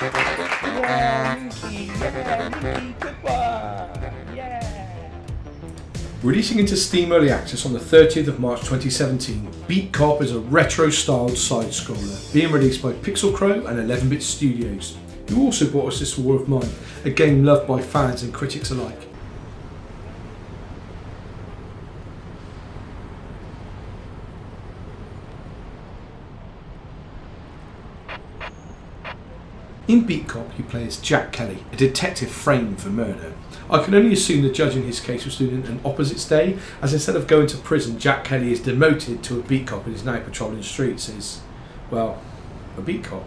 Yeah, Minky, good one. Yeah. Releasing into Steam Early Access on the 30th of March 2017, Beat Cop is a retro-styled side-scroller being released by Pixel Crow and 11-Bit Studios, who also brought us This War of Mine, a game loved by fans and critics alike. In Beat Cop, you play as Jack Kelly, a detective framed for murder. I can only assume the judge in his case was doing an opposites day, as instead of going to prison, Jack Kelly is demoted to a beat cop and is now patrolling streets as, well, a beat cop.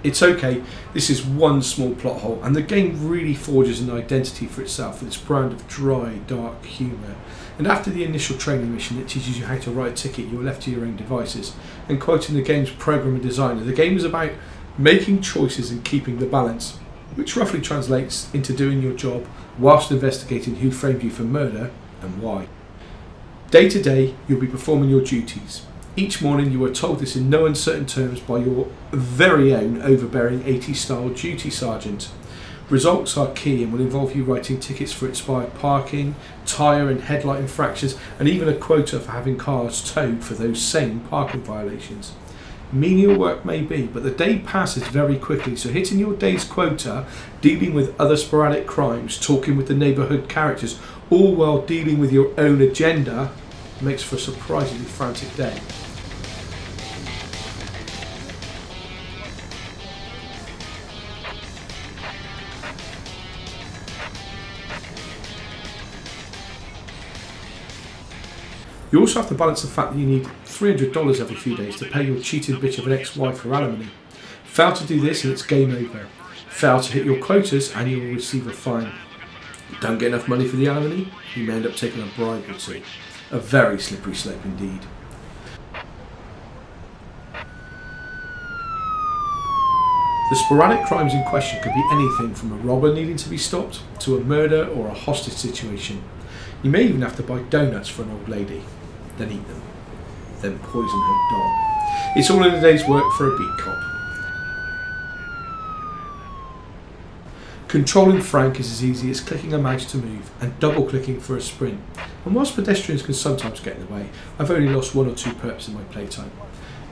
It's okay, this is one small plot hole, and the game really forges an identity for itself with its brand of dry, dark humour. And after the initial training mission that teaches you how to write a ticket, you are left to your own devices. And quoting the game's programmer designer, the game is about making choices and keeping the balance, which roughly translates into doing your job whilst investigating who framed you for murder and why. Day to day, you'll be performing your duties. Each morning you are told this in no uncertain terms by your very own overbearing 80s style duty sergeant. Results are key and will involve you writing tickets for expired parking, tyre and headlight infractions, and even a quota for having cars towed for those same parking violations. Menial work may be, but the day passes very quickly, so hitting your day's quota, dealing with other sporadic crimes, talking with the neighbourhood characters, all while dealing with your own agenda, makes for a surprisingly frantic day. You also have to balance the fact that you need $300 every few days to pay your cheated bitch of an ex-wife for alimony. Fail to do this and it's game over. Fail to hit your quotas and you will receive a fine. Don't get enough money for the alimony, you may end up taking a bribe or two. A very slippery slope indeed. The sporadic crimes in question could be anything from a robber needing to be stopped to a murder or a hostage situation. You may even have to buy donuts for an old lady, then eat them, then poison her dog. It's all in a day's work for a beat cop. Controlling Frank is as easy as clicking a mouse to move and double clicking for a sprint. And whilst pedestrians can sometimes get in the way, I've only lost 1 or 2 perps in my playtime.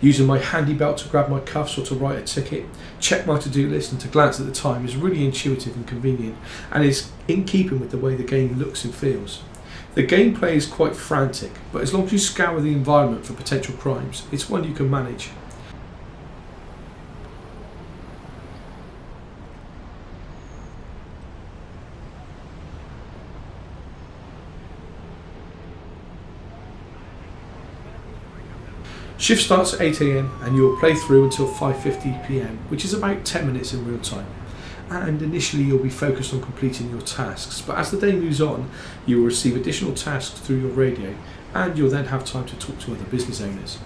Using my handy belt to grab my cuffs or to write a ticket, check my to-do list and to glance at the time is really intuitive and convenient and is in keeping with the way the game looks and feels. The gameplay is quite frantic, but as long as you scour the environment for potential crimes, it's one you can manage. Shift starts at 8 AM and you'll play through until 5:50 PM, which is about 10 minutes in real time. And initially you'll be focused on completing your tasks, but as the day moves on you will receive additional tasks through your radio and you'll then have time to talk to other business owners.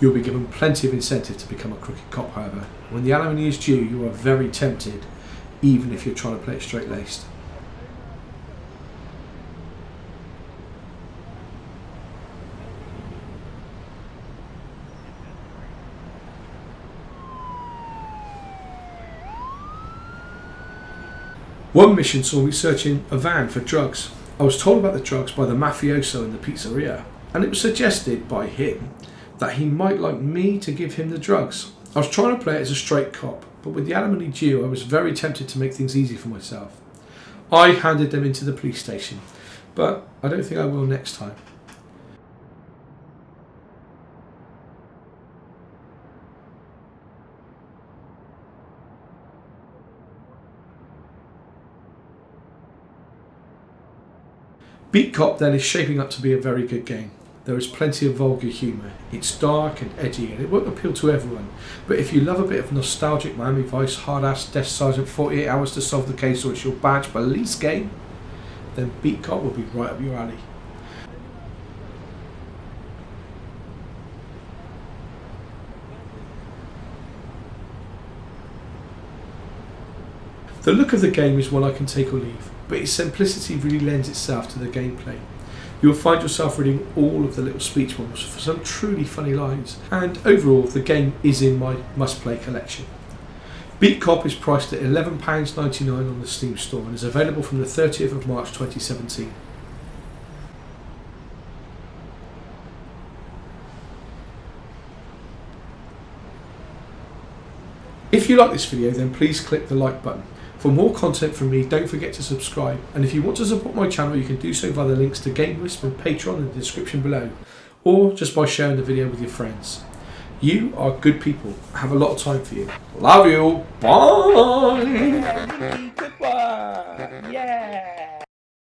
You'll be given plenty of incentive to become a crooked cop, however. When the alimony is due you are very tempted, even if you're trying to play it straight-laced. One mission saw me searching a van for drugs. I was told about the drugs by the mafioso in the pizzeria, and it was suggested by him that he might like me to give him the drugs. I was trying to play it as a straight cop, but with the alimony due I was very tempted to make things easy for myself. I handed them into the police station, but I don't think I will next time. Beat Cop then is shaping up to be a very good game. There is plenty of vulgar humour. It's dark and edgy and it won't appeal to everyone, but if you love a bit of nostalgic Miami Vice, hard-ass Desk Sergeant 48 Hours to Solve the Case or it's your badge police game, then Beat Cop will be right up your alley. The look of the game is one I can take or leave. but its simplicity really lends itself to the gameplay. You'll find yourself reading all of the little speech bubbles for some truly funny lines, and overall the game is in my must-play collection. Beat Cop is priced at £11.99 on the Steam store and is available from the 30th of March 2017. If you like this video, then please click the like button. For more content from me, don't forget to subscribe, and if you want to support my channel you can do so via the links to Gamewisp and Patreon in the description below, or just by sharing the video with your friends. You are good people. I have a lot of time for you. Love you. Bye. Yeah, Rennie, good one. Yeah.